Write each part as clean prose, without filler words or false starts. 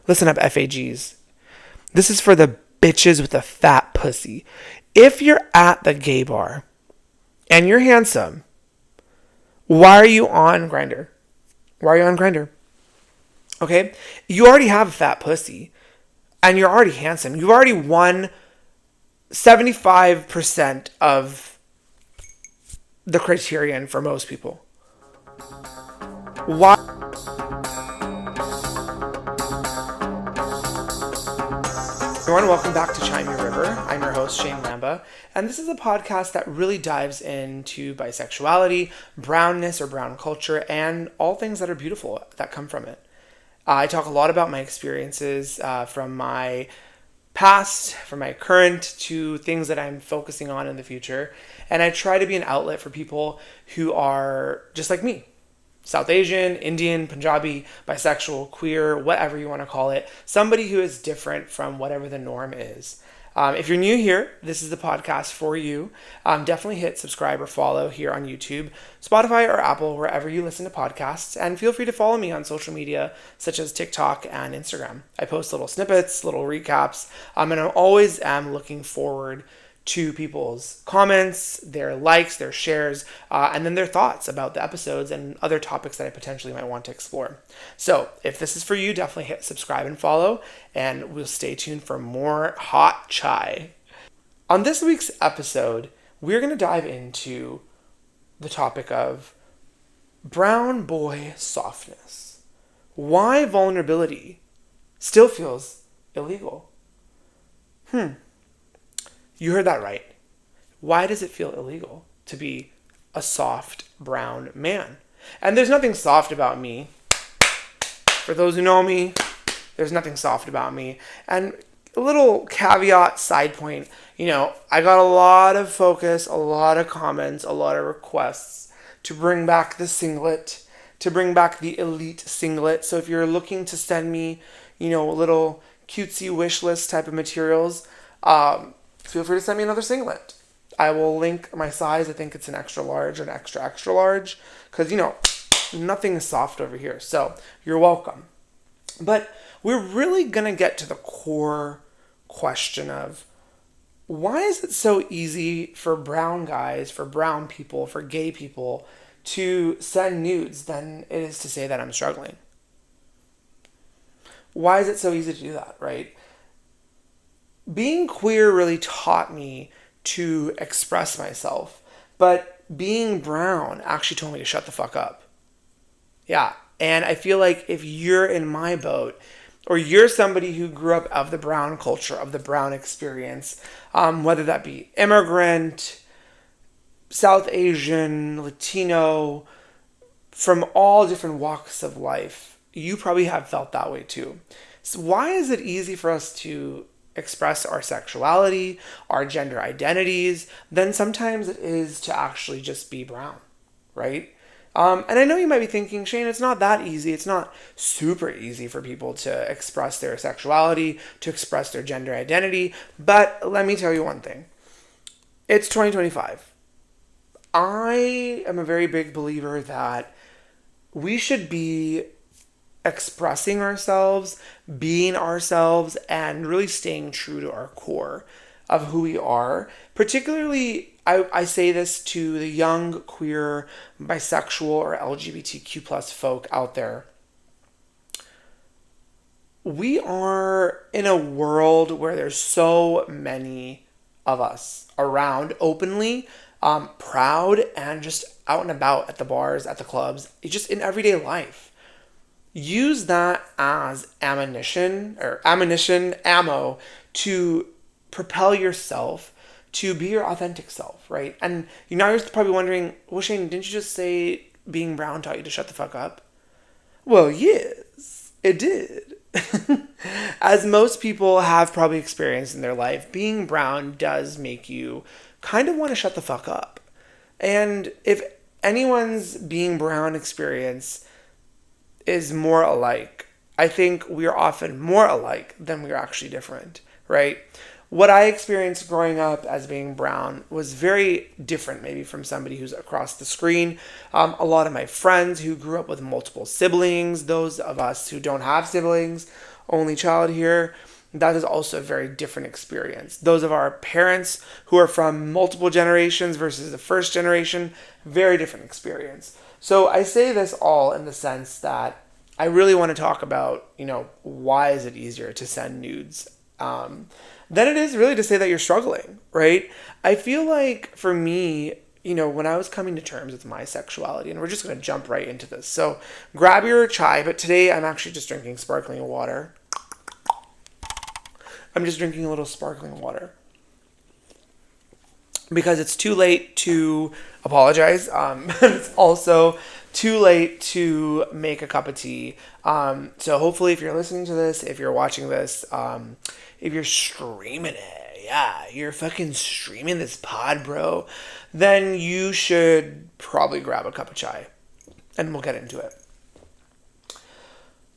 Listen up, FAGs. This is for the bitches with the fat pussy. If you're at the gay bar and you're handsome, why are you on Grindr? Why are you on Grindr? Okay? You already have a fat pussy and you're already handsome. You've already won 75% of the criterion for most people. Why? Everyone, welcome back to Chime Your River. I'm your host, Shane Lamba, and this is a podcast that really dives into bisexuality, brownness or brown culture, and all things that are beautiful that come from it. I talk a lot about my experiences from my past, from my current, to things that I'm focusing on in the future, and I try to be an outlet for people who are just like me. South Asian, Indian, Punjabi, bisexual, queer, whatever you want to call it. Somebody who is different from whatever the norm is. If you're new here, this is the podcast for you. Definitely hit subscribe or follow here on YouTube, Spotify, or Apple, wherever you listen to podcasts. And feel free to follow me on social media, such as TikTok and Instagram. I post little snippets, little recaps, and I always am looking forward to people's comments, their likes, their shares, and then their thoughts about the episodes and other topics that I potentially might want to explore. So if this is for you, definitely hit subscribe and follow, and we'll stay tuned for more hot chai. On this week's episode, we're going to dive into the topic of brown boy softness. Why vulnerability still feels illegal. You heard that right. Why does it feel illegal to be a soft brown man? And there's nothing soft about me. For those who know me, there's nothing soft about me. And a little caveat, side point, I got a lot of focus, a lot of comments, a lot of requests to bring back the singlet, to bring back the elite singlet. So if you're looking to send me, a little cutesy wish list type of materials, feel free to send me another singlet. I will link my size. I think it's an extra large or an extra, extra large. Because, nothing is soft over here. So, you're welcome. But we're really going to get to the core question of why is it so easy for brown guys, for brown people, for gay people to send nudes than it is to say that I'm struggling? Why is it so easy to do that, right? Being queer really taught me to express myself, but being brown actually told me to shut the fuck up. Yeah, and I feel like if you're in my boat, or you're somebody who grew up of the brown culture, of the brown experience, whether that be immigrant, South Asian, Latino, from all different walks of life, you probably have felt that way too. So why is it easy for us to express our sexuality, our gender identities, then sometimes it is to actually just be brown, right? And I know you might be thinking, Shane, it's not that easy. It's not super easy for people to express their sexuality, to express their gender identity. But let me tell you one thing. It's 2025. I am a very big believer that we should be expressing ourselves, being ourselves, and really staying true to our core of who we are. Particularly, I say this to the young, queer, bisexual, or LGBTQ plus folk out there. We are in a world where there's so many of us around openly, proud, and just out and about at the bars, at the clubs, just in everyday life. Use that as ammo to propel yourself to be your authentic self, right? And you're probably wondering, well, Shane, didn't you just say being brown taught you to shut the fuck up? Well, yes, it did. As most people have probably experienced in their life, being brown does make you kind of want to shut the fuck up. And if anyone's being brown experience is more alike, I think we are often more alike than we are actually different, right? What I experienced growing up as being brown was very different maybe from somebody who's across the screen. A lot of my friends who grew up with multiple siblings, those of us who don't have siblings, only child here, that is also a very different experience. Those of our parents who are from multiple generations versus the first generation, very different experience. So I say this all in the sense that I really want to talk about, why is it easier to send nudes than it is really to say that you're struggling, right? I feel like for me, when I was coming to terms with my sexuality, and we're just going to jump right into this. So grab your chai, but today I'm actually just drinking sparkling water. I'm just drinking a little sparkling water because it's too late to apologize. It's also too late to make a cup of tea. So hopefully if you're listening to this, if you're watching this, if you're streaming it, yeah, you're fucking streaming this pod, bro, then you should probably grab a cup of chai and we'll get into it.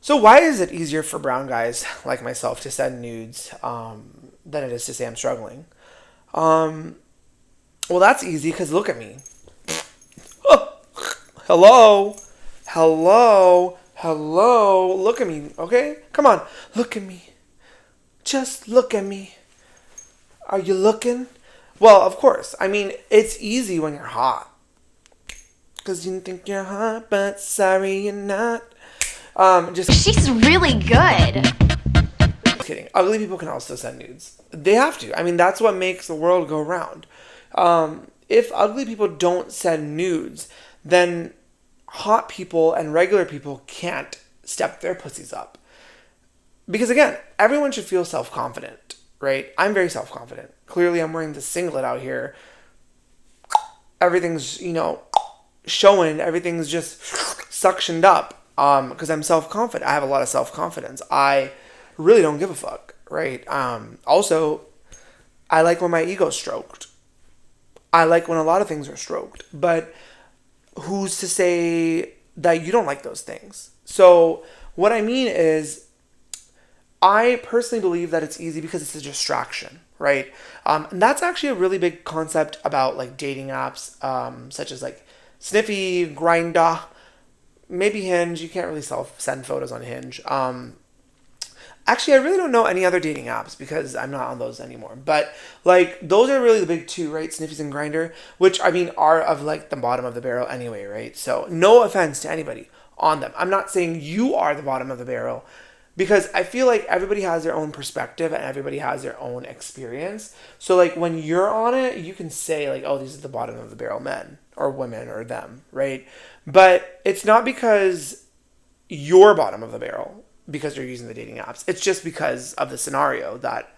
So why is it easier for brown guys like myself to send nudes than it is to say I'm struggling? Well, that's easy because look at me. Oh, hello. Look at me, okay? Come on, look at me. Just look at me. Are you looking? Well, of course. I mean, it's easy when you're hot. Because you think you're hot, but sorry you're not. She's really good. Just kidding. Ugly people can also send nudes. They have to. I mean, that's what makes the world go round. If ugly people don't send nudes, then hot people and regular people can't step their pussies up. Because again, everyone should feel self-confident, right? I'm very self-confident. Clearly, I'm wearing this singlet out here. Everything's, showing. Everything's just suctioned up. Because I'm self-confident. I have a lot of self-confidence. I really don't give a fuck, right? Also, I like when my ego's stroked. I like when a lot of things are stroked. But who's to say that you don't like those things? So what I mean is, I personally believe that it's easy because it's a distraction, right? And that's actually a really big concept about like dating apps, such as like Sniffy, Grindr, maybe Hinge. You can't really send photos on Hinge. Actually, I really don't know any other dating apps because I'm not on those anymore. But like those are really the big two, right? Sniffies and Grindr, which I mean are of like the bottom of the barrel anyway, right? So no offense to anybody on them. I'm not saying you are the bottom of the barrel because I feel like everybody has their own perspective and everybody has their own experience. So like when you're on it, you can say like, oh, these are the bottom of the barrel men or women or them, right? But it's not because you're bottom of the barrel because you're using the dating apps. It's just because of the scenario that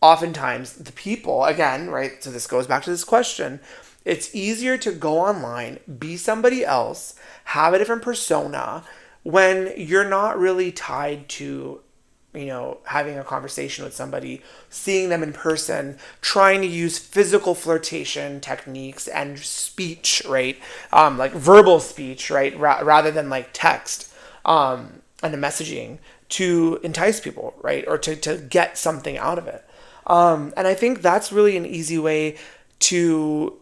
oftentimes the people, again, right? So this goes back to this question. It's easier to go online, be somebody else, have a different persona when you're not really tied to, having a conversation with somebody, seeing them in person, trying to use physical flirtation techniques and speech, right? Like verbal speech, right? Rather than like text and the messaging to entice people, right? Or to get something out of it. And I think that's really an easy way to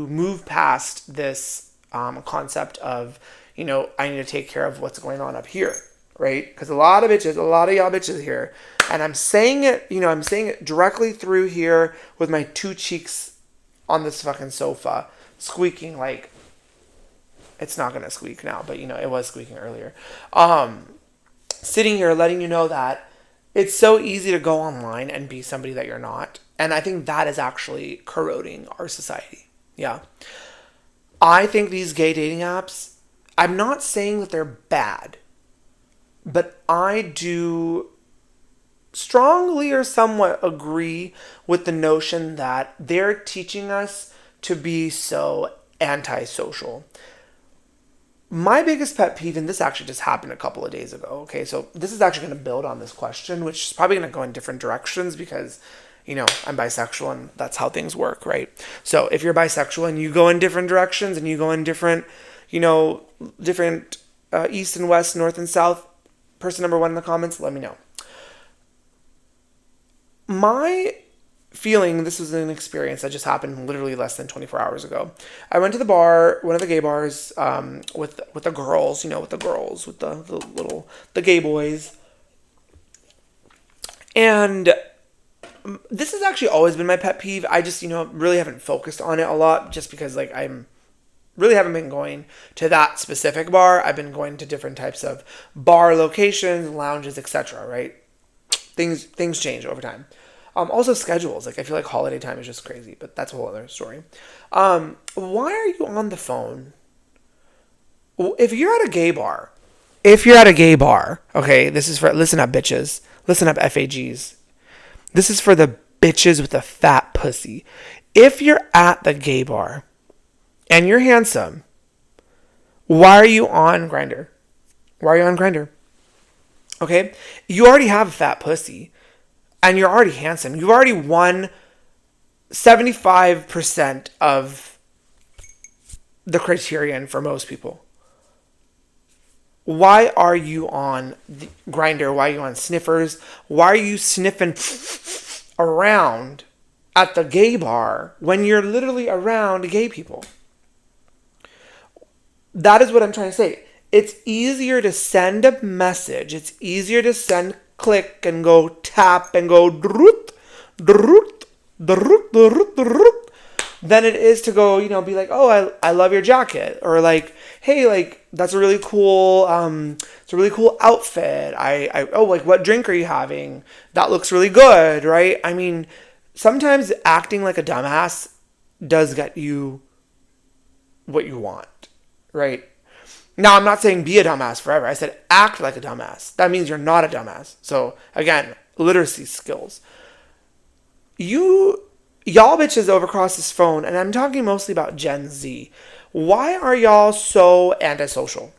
move past this concept of, I need to take care of what's going on up here, right? Because a lot of y'all bitches here, and I'm saying it directly through here with my two cheeks on this fucking sofa, squeaking like, it's not going to squeak now, but it was squeaking earlier. Sitting here letting you know that it's so easy to go online and be somebody that you're not. And I think that is actually corroding our society. Yeah. I think these gay dating apps, I'm not saying that they're bad, but I do strongly or somewhat agree with the notion that they're teaching us to be so antisocial. My biggest pet peeve, and this actually just happened a couple of days ago, okay, so this is actually going to build on this question, which is probably going to go in different directions because, I'm bisexual and that's how things work, right? So if you're bisexual and you go in different directions and you go in different, different east and west, north and south, person number one in the comments, let me know. My feeling, this was an experience that just happened literally less than 24 hours ago. I went to the bar, one of the gay bars, with the girls, with the girls, with the gay boys. And this has actually always been my pet peeve. I just, really haven't focused on it a lot just because I'm really haven't been going to that specific bar. I've been going to different types of bar locations, lounges, etc., right? Things change over time. Also schedules. I feel like holiday time is just crazy, but that's a whole other story. Why are you on the phone? If you're at a gay bar, okay, this is for, listen up, bitches. Listen up, FAGs. This is for the bitches with the fat pussy. If you're at the gay bar and you're handsome, why are you on Grindr? Why are you on Grindr? Okay? You already have a fat pussy and you're already handsome. You've already won 75% of the criterion for most people. Why are you on Grindr? Why are you on Sniffers? Why are you sniffing around at the gay bar when you're literally around gay people? That is what I'm trying to say. It's easier to send a message. It's easier to send click and go tap and go droot, droot, droot, droot, droot, than it is to go, be like, oh, I love your jacket. Or like, hey, like, that's a really cool, it's a really cool outfit. Like, what drink are you having? That looks really good, right? I mean, sometimes acting like a dumbass does get you what you want, right? Now, I'm not saying be a dumbass forever. I said act like a dumbass. That means you're not a dumbass. So, again, literacy skills. Y'all bitches overcross this phone, and I'm talking mostly about Gen Z. Why are y'all so antisocial?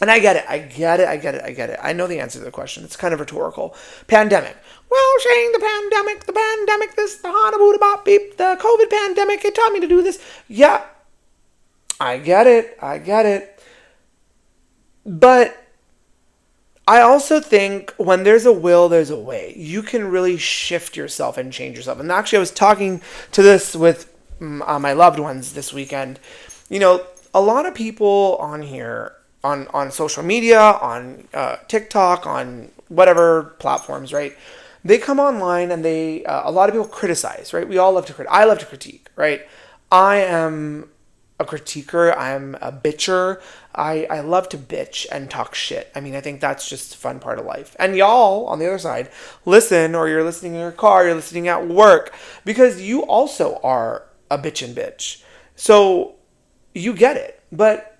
And I get it. I know the answer to the question. It's kind of rhetorical. Pandemic. Well, Shane, the pandemic, this, the hana bop beep, the COVID pandemic, it taught me to do this. Yeah, I get it. But I also think when there's a will, there's a way. You can really shift yourself and change yourself. And actually, I was talking to this with my loved ones this weekend. A lot of people on here, on social media, on TikTok, on whatever platforms, right? They come online and a lot of people criticize, right? We all love to critique. I love to critique, right? I am a critiquer. I'm a bitcher. I love to bitch and talk shit. I mean, I think that's just a fun part of life. And y'all, on the other side, listen, or you're listening in your car, you're listening at work, because you also are a bitch and bitch. So you get it. But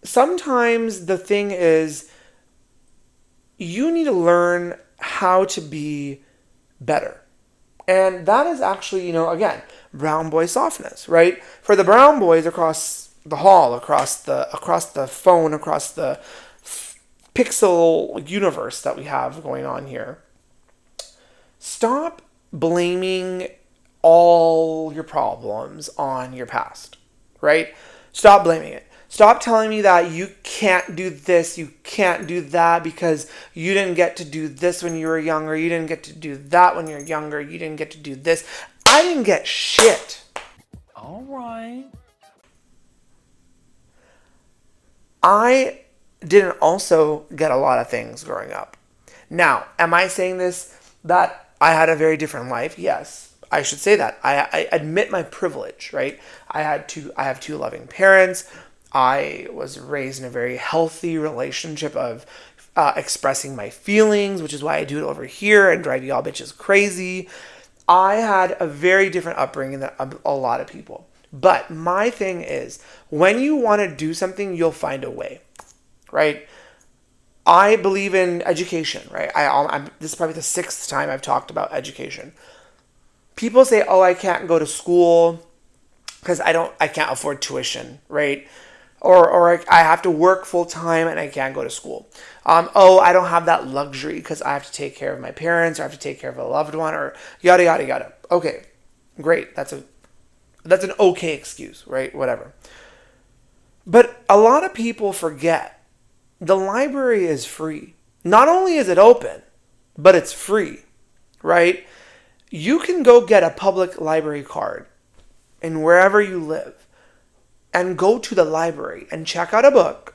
sometimes the thing is, you need to learn how to be better. And that is actually, again, brown boy softness, right? For the brown boys across the hall, across the phone, across the pixel universe that we have going on here, stop blaming all your problems on your past, right? Stop blaming it. Stop telling me that you can't do this, you can't do that because you didn't get to do this when you were younger, you didn't get to do that when you're younger, you didn't get to do this. I didn't get shit. All right. I didn't also get a lot of things growing up. Now, am I saying this that I had a very different life? Yes, I should say that. I admit my privilege, right? I have two loving parents. I was raised in a very healthy relationship of expressing my feelings, which is why I do it over here and drive y'all bitches crazy. I had a very different upbringing than a lot of people. But my thing is, when you want to do something, you'll find a way, right? I believe in education, right? This is probably the 6th time I've talked about education. People say, oh, I can't go to school because I can't afford tuition, right? Or I have to work full time and I can't go to school. I don't have that luxury because I have to take care of my parents or I have to take care of a loved one or yada, yada, yada. Okay, great. That's an okay excuse, right? Whatever. But a lot of people forget the library is free. Not only is it open, but it's free, right? You can go get a public library card in wherever you live and go to the library and check out a book.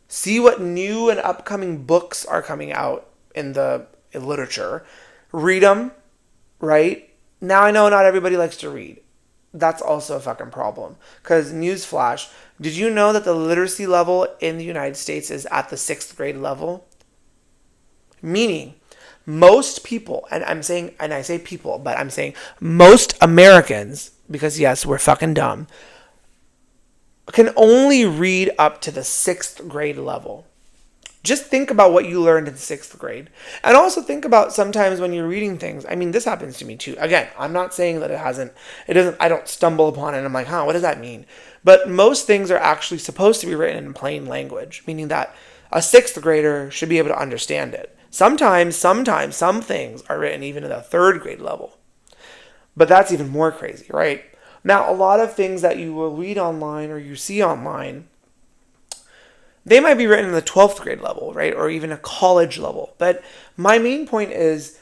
See what new and upcoming books are coming out in the literature. Read them, right? Now I know not everybody likes to read. That's also a fucking problem. Because newsflash, did you know that the literacy level in the United States is at the 6th grade level? Meaning, most people, and I say people, but I'm saying most Americans, because yes, we're fucking dumb, can only read up to the 6th grade level. Just think about what you learned in 6th grade. And also think about sometimes when you're reading things. I mean, this happens to me too. Again, I'm not saying that I don't stumble upon it and I'm like, what does that mean? But most things are actually supposed to be written in plain language, meaning that a 6th grader should be able to understand it. Sometimes, some things are written even at the 3rd grade level. But that's even more crazy, right? Now, a lot of things that you will read online or you see online, they might be written in the 12th grade level, right? Or even a college level. But my main point is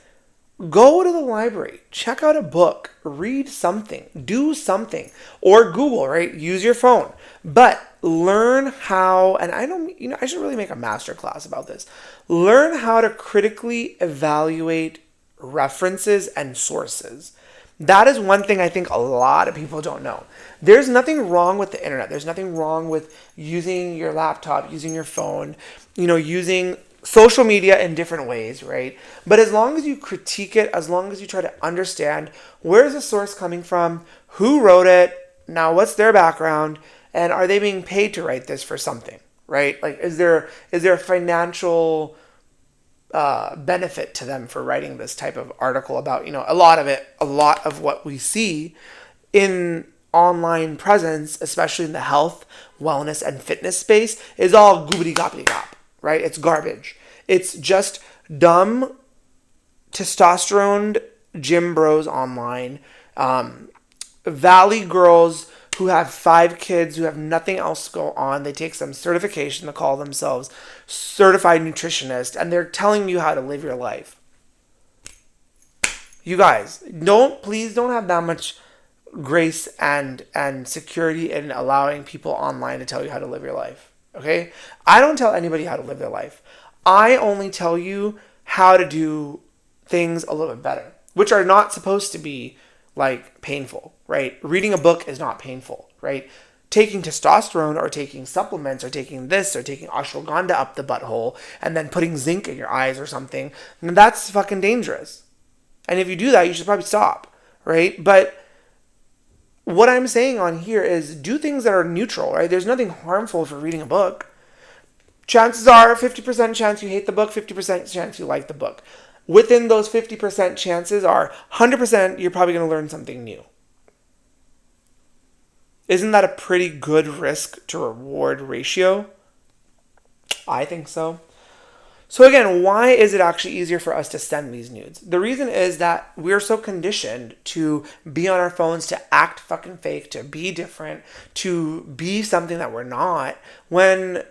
go to the library, check out a book, read something, do something, or Google, right? Use your phone. But learn how, and I should really make a master class about this. Learn how to critically evaluate references and sources. That is one thing I think a lot of people don't know. There's nothing wrong with the internet. There's nothing wrong with using your laptop, using your phone, using social media in different ways, right? But as long as you critique it, as long as you try to understand where is the source coming from, who wrote it, now what's their background, and are they being paid to write this for something, right? Like, is there a financial benefit to them for writing this type of article about, a lot of what we see in online presence, especially in the health, wellness, and fitness space, is all goobity gobbity gop, right? It's garbage. It's just dumb testosterone gym bros online, valley girls who have 5 kids, who have nothing else to go on. They take some certification to call themselves certified nutritionist, and they're telling you how to live your life. You guys, please don't have that much grace and security in allowing people online to tell you how to live your life. Okay? I don't tell anybody how to live their life. I only tell you how to do things a little bit better, which are not supposed to be like painful, right? Reading a book is not painful, right? Taking testosterone or taking supplements or taking this or taking ashwagandha up the butthole and then putting zinc in your eyes or something, that's fucking dangerous. And if you do that, you should probably stop, right? But what I'm saying on here is do things that are neutral, right? There's nothing harmful for reading a book. Chances are 50% chance you hate the book, 50% chance you like the book. Within those 50% chances are 100% you're probably going to learn something new. Isn't that a pretty good risk to reward ratio? I think so. So again, why is it actually easier for us to send these nudes? The reason is that we're so conditioned to be on our phones, to act fucking fake, to be different, to be something that we're not, when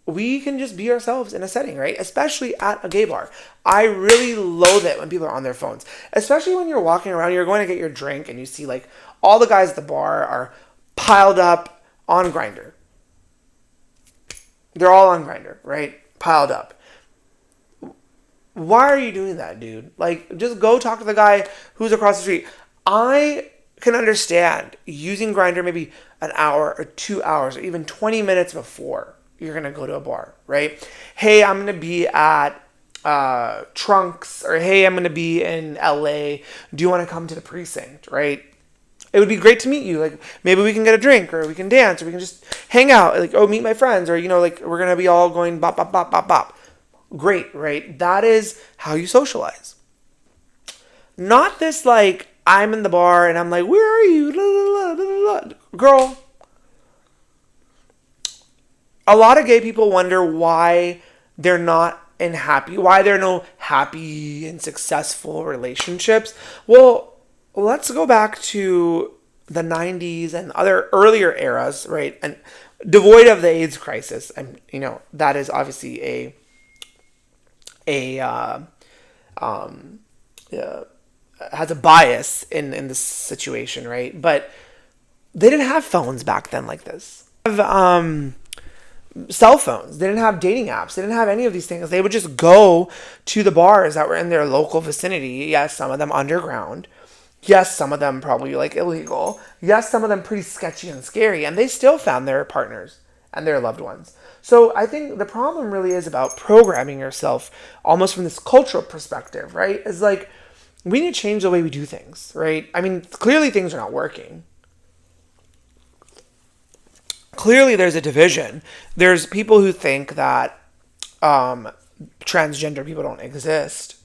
we can just be ourselves in a setting, right? Especially at a gay bar. I really loathe it when people are on their phones. Especially when you're walking around, you're going to get your drink and you see like all the guys at the bar are piled up on Grindr. They're all on Grindr, right? Piled up. Why are you doing that, dude? Like, just go talk to the guy who's across the street. I can understand using Grindr maybe an hour or 2 hours or even 20 minutes before you're going to go to a bar, right? Hey, I'm going to be at Trunks, or hey, I'm going to be in LA. Do you want to come to the precinct, right? It would be great to meet you. Like, maybe we can get a drink, or we can dance, or we can just hang out. Like, meet my friends, or, like, we're going to be all going bop, bop, bop, bop, bop. Great, right? That is how you socialize. Not this, like, I'm in the bar and I'm like, where are you? La, la, la, la, la. Girl. A lot of gay people wonder why they're not why there are no happy and successful relationships. Well, let's go back to the 90s and other earlier eras, right? And devoid of the AIDS crisis. And, that is obviously a has a bias in this situation, right? But they didn't have phones back then like this. They didn't have cell phones. They didn't have dating apps. They didn't have any of these things. They would just go to the bars that were in their local vicinity. Yes, some of them underground. Yes, some of them probably like illegal. Yes, some of them pretty sketchy and scary. And they still found their partners and their loved ones. So I think the problem really is about programming yourself almost from this cultural perspective, right? It's like we need to change the way we do things, right? I mean, clearly things are not working. Clearly there's a division. There's people who think that transgender people don't exist.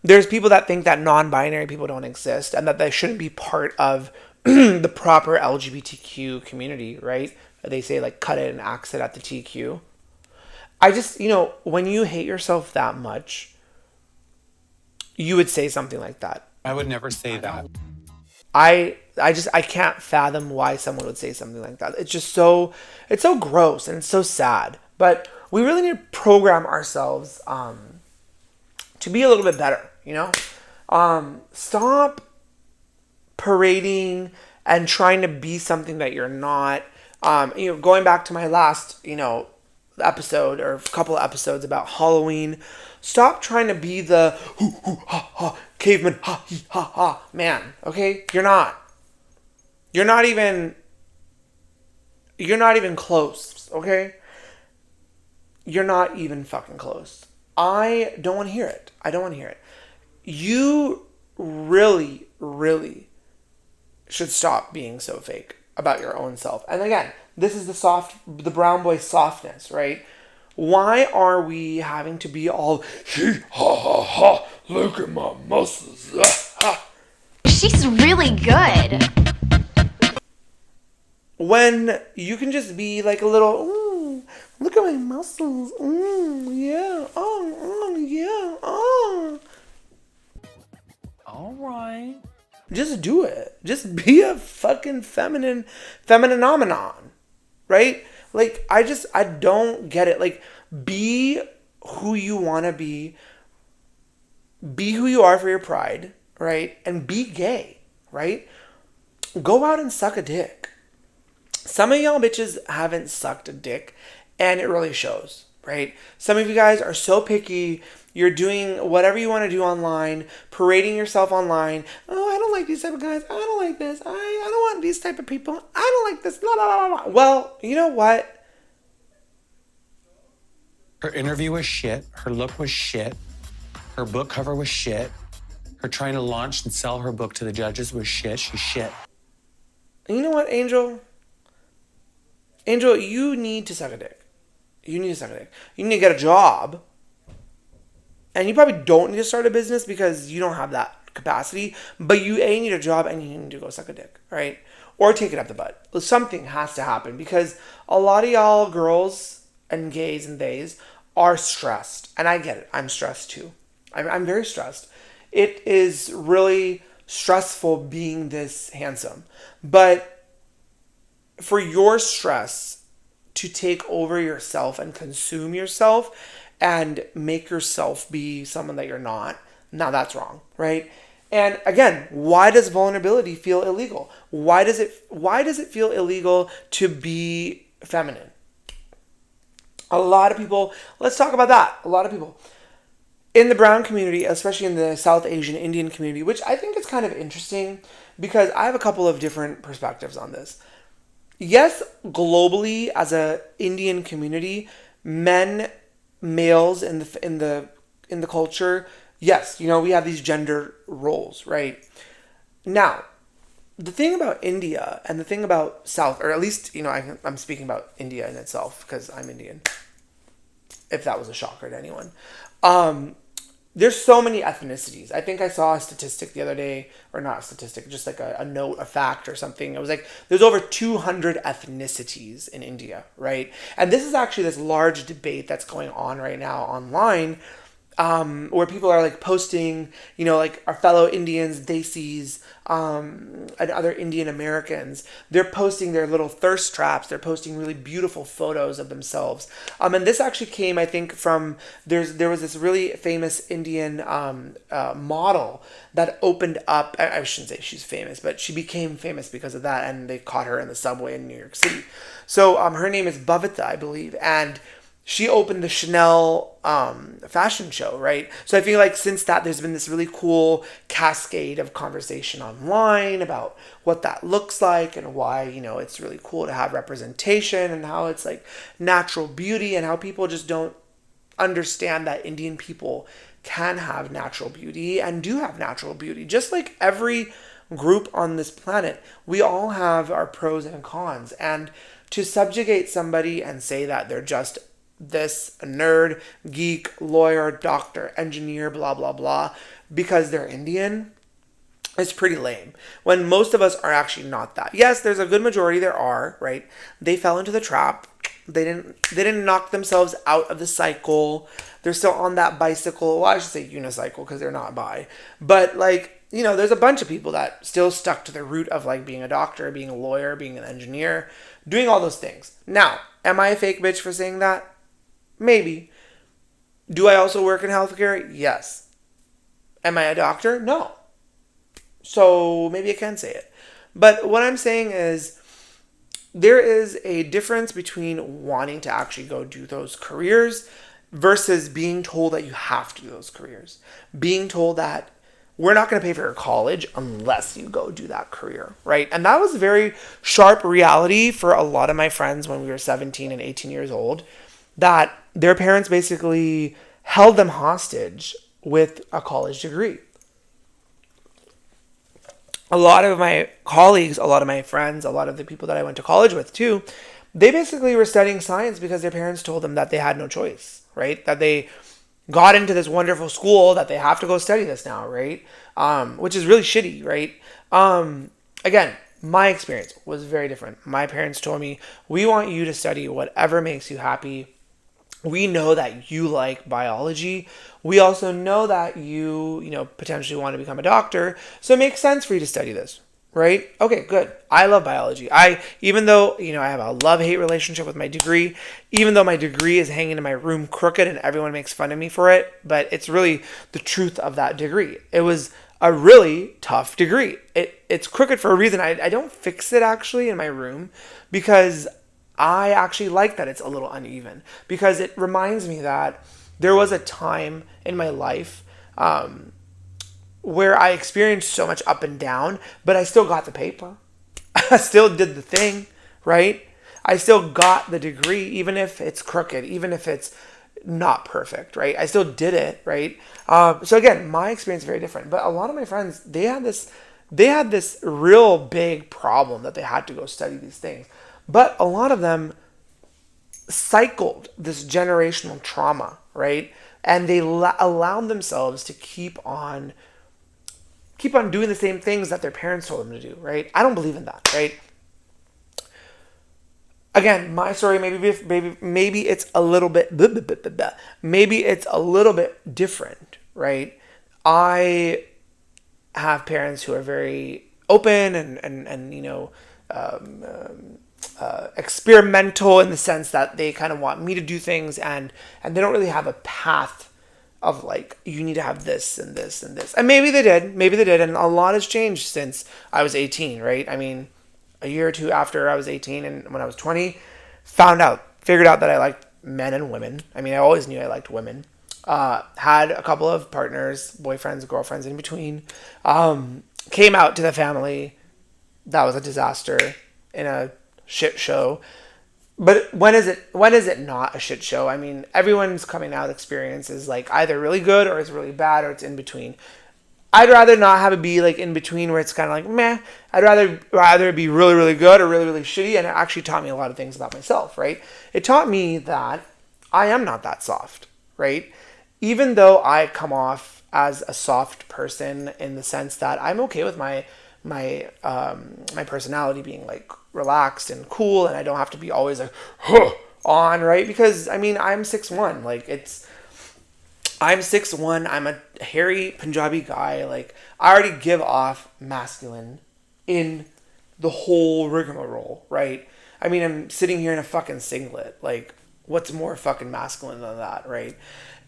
There's people that think that non-binary people don't exist and that they shouldn't be part of the proper LGBTQ community, right? They say like cut it and axe it at the TQ. I just, when you hate yourself that much, you would say something like that. I would never say that. I can't fathom why someone would say something like that. It's so gross and it's so sad. But we really need to program ourselves to be a little bit better, Stop parading and trying to be something that you're not. Going back to my last, episode or a couple of episodes about Halloween, stop trying to be the hoo, hoo, ha, ha, caveman, ha, he, ha, ha, man, okay? You're not even close, okay? You're not even fucking close. I don't want to hear it. You really, really should stop being so fake about your own self. And again, this is the brown boy softness, right? Why are we having to be all, he, ha, ha, ha, look at my muscles, ha. She's really good. When you can just be like a little, look at my muscles, yeah, yeah, All right. Just do it. Just be a fucking feminine phenomenon, right? Like, I don't get it. Like, be who you want to be. Be who you are for your pride, right? And be gay, right? Go out and suck a dick. Some of y'all bitches haven't sucked a dick, and it really shows, right? Some of you guys are so picky. You're doing whatever you want to do online, parading yourself online. Oh, I don't like these type of guys. I don't like this. I don't want these type of people. I don't like this. La, la, la, la. Well, you know what? Her interview was shit. Her look was shit. Her book cover was shit. Her trying to launch and sell her book to the judges was shit. She's shit. And you know what, Angel? Angel, you need to suck a dick. You need to get a job. And you probably don't need to start a business because you don't have that capacity. But you need a job and you need to go suck a dick, right? Or take it up the butt. Something has to happen because a lot of y'all girls and gays and theys are stressed. And I get it. I'm stressed too. I'm very stressed. It is really stressful being this handsome. But for your stress to take over yourself and consume yourself and make yourself be someone that you're not, now that's wrong, right? And again, why does vulnerability feel illegal? Why does it feel illegal to be feminine? A lot of people, let's talk about that. A lot of people in the brown community, especially in the South Asian Indian community, which I think is kind of interesting because I have a couple of different perspectives on this. Yes, globally as a Indian community, males in the culture, yes, we have these gender roles, right? Now, the thing about India and the thing about South, or at least, I'm speaking about India in itself because I'm Indian, if that was a shocker to anyone. There's so many ethnicities. I think I saw a statistic the other day, or not a statistic, just like a note, a fact or something. It was like, there's over 200 ethnicities in India, right? And this is actually this large debate that's going on right now online where people are like posting, like our fellow Indians, desis, and other Indian Americans. They're posting their little thirst traps. They're posting really beautiful photos of themselves. And this actually came, I think, from there was this really famous Indian model that opened up. I shouldn't say she's famous, but she became famous because of that, and they caught her in the subway in New York City. So her name is Bhavita, I believe, and she opened the Chanel fashion show, right? So I feel like since that, there's been this really cool cascade of conversation online about what that looks like and why, it's really cool to have representation and how it's like natural beauty and how people just don't understand that Indian people can have natural beauty and do have natural beauty. Just like every group on this planet, we all have our pros and cons. And to subjugate somebody and say that they're just this nerd, geek, lawyer, doctor, engineer, blah, blah, blah, because they're Indian, is pretty lame. When most of us are actually not that. Yes, there's a good majority there are, right? They fell into the trap. They didn't knock themselves out of the cycle. They're still on that bicycle. Well, I should say unicycle because they're not bi. But there's a bunch of people that still stuck to the root of like being a doctor, being a lawyer, being an engineer, doing all those things. Now, am I a fake bitch for saying that? Maybe. Do I also work in healthcare? Yes. Am I a doctor? No. So maybe I can say it. But what I'm saying is there is a difference between wanting to actually go do those careers versus being told that you have to do those careers. Being told that we're not going to pay for your college unless you go do that career, right? And that was a very sharp reality for a lot of my friends when we were 17 and 18 years old, that their parents basically held them hostage with a college degree. A lot of my colleagues, a lot of my friends, a lot of the people that I went to college with too, they basically were studying science because their parents told them that they had no choice, right? That they got into this wonderful school that they have to go study this now, right? Which is really shitty, right? Again, my experience was very different. My parents told me, we want you to study whatever makes you happy. We know that you like biology. We also know that you potentially want to become a doctor. So it makes sense for you to study this, right? Okay, good. I love biology. Even though, I have a love-hate relationship with my degree, even though my degree is hanging in my room crooked and everyone makes fun of me for it, but it's really the truth of that degree. It was a really tough degree. It's crooked for a reason. I don't fix it actually in my room because I actually like that it's a little uneven, because it reminds me that there was a time in my life where I experienced so much up and down, but I still got the paper. I still did the thing, right? I still got the degree, even if it's crooked, even if it's not perfect, right? I still did it, right? So again, my experience is very different. But a lot of my friends, they had this real big problem that they had to go study these things. But a lot of them cycled this generational trauma, right? And they allowed themselves to keep on doing the same things that their parents told them to do, right? I don't believe in that, right? Again, my story maybe it's a little bit different, right? I have parents who are very open and experimental in the sense that they kind of want me to do things and they don't really have a path of like, you need to have this and this and this. And maybe they did. And a lot has changed since I was 18, right? I mean, a year or two after I was 18 and when I was 20, figured out that I liked men and women. I mean, I always knew I liked women. Had a couple of partners, boyfriends, girlfriends in between. Came out to the family. That was a disaster in a shit show. But when is it not a shit show? I mean, everyone's coming out experience is like either really good or it's really bad or it's in between. I'd rather not have it be like in between where it's kind of like meh. I'd rather be really, really good or really, really shitty. And it actually taught me a lot of things about myself, right? It taught me that I am not that soft, right? Even though I come off as a soft person in the sense that I'm okay with my personality being like relaxed and cool, and I don't have to be always like on, right? Because I mean, I'm 6'1", like I'm 6'1", I'm a hairy Punjabi guy. Like, I already give off masculine in the whole rigmarole, right? I mean, I'm sitting here in a fucking singlet. Like, what's more fucking masculine than that, right?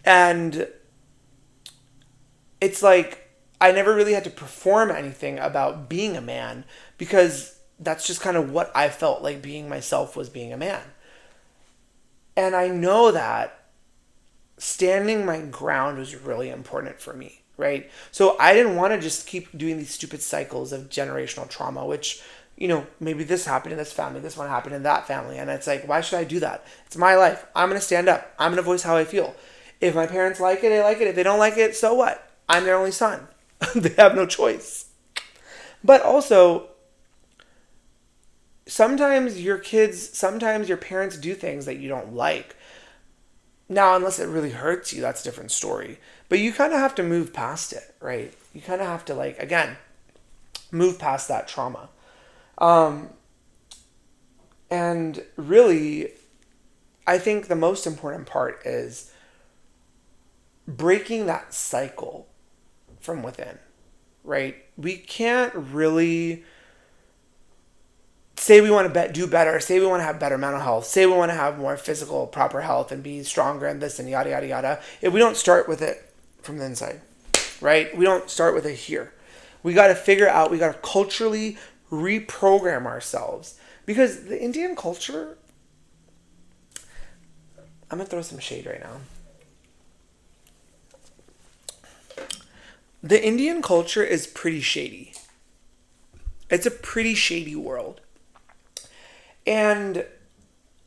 And it's like, I never really had to perform anything about being a man because that's just kind of what I felt like being myself was being a man. And I know that standing my ground was really important for me, right? So I didn't want to just keep doing these stupid cycles of generational trauma, which, you know, maybe this happened in this family, this one happened in that family. And it's like, why should I do that? It's my life. I'm going to stand up. I'm going to voice how I feel. If my parents like it, they like it. If they don't like it, so what? I'm their only son. They have no choice. But also, sometimes your parents do things that you don't like. Now, unless it really hurts you, that's a different story. But you kind of have to move past it, right? You kind of have to, like, again, move past that trauma. And really, I think the most important part is breaking that cycle from within, right? We can't really say we want to do better, say we want to have better mental health, say we want to have more physical, proper health and be stronger and this and yada, yada, yada, if we don't start with it from the inside, right? We don't start with it here. We got to figure out, we got to culturally reprogram ourselves. Because the Indian culture, I'm going to throw some shade right now. The Indian culture is pretty shady. It's a pretty shady world. And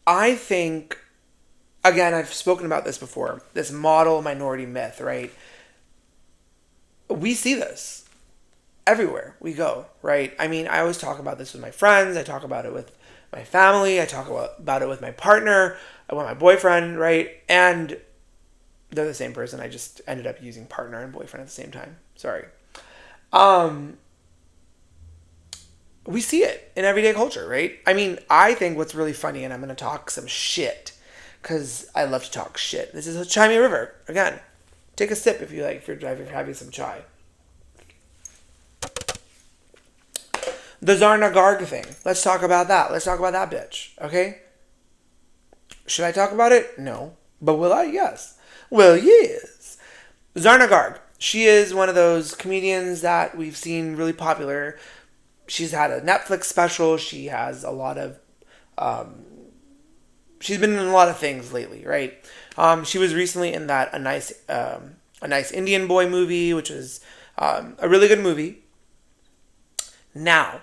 I think, again, I've spoken about this before, this model minority myth, right? We see this everywhere we go, right? I mean, I always talk about this with my friends. I talk about it with my family. I talk about it with my partner, with my boyfriend, right? And they're the same person. I just ended up using partner and boyfriend at the same time. Sorry. We see it in everyday culture, right? I mean, I think what's really funny, and I'm going to talk some shit, because I love to talk shit. This is a Chai River. Again, take a sip if you like, if you're having some chai. The Zarna Garg thing. Let's talk about that. Let's talk about that bitch, okay? Should I talk about it? No. But will I? Yes. Well, yes. Zarna Garg. She is one of those comedians that we've seen really popular. She's had a Netflix special. She has a lot of... she's been in a lot of things lately, right? She was recently in that A Nice Indian Boy movie, which is a really good movie. Now,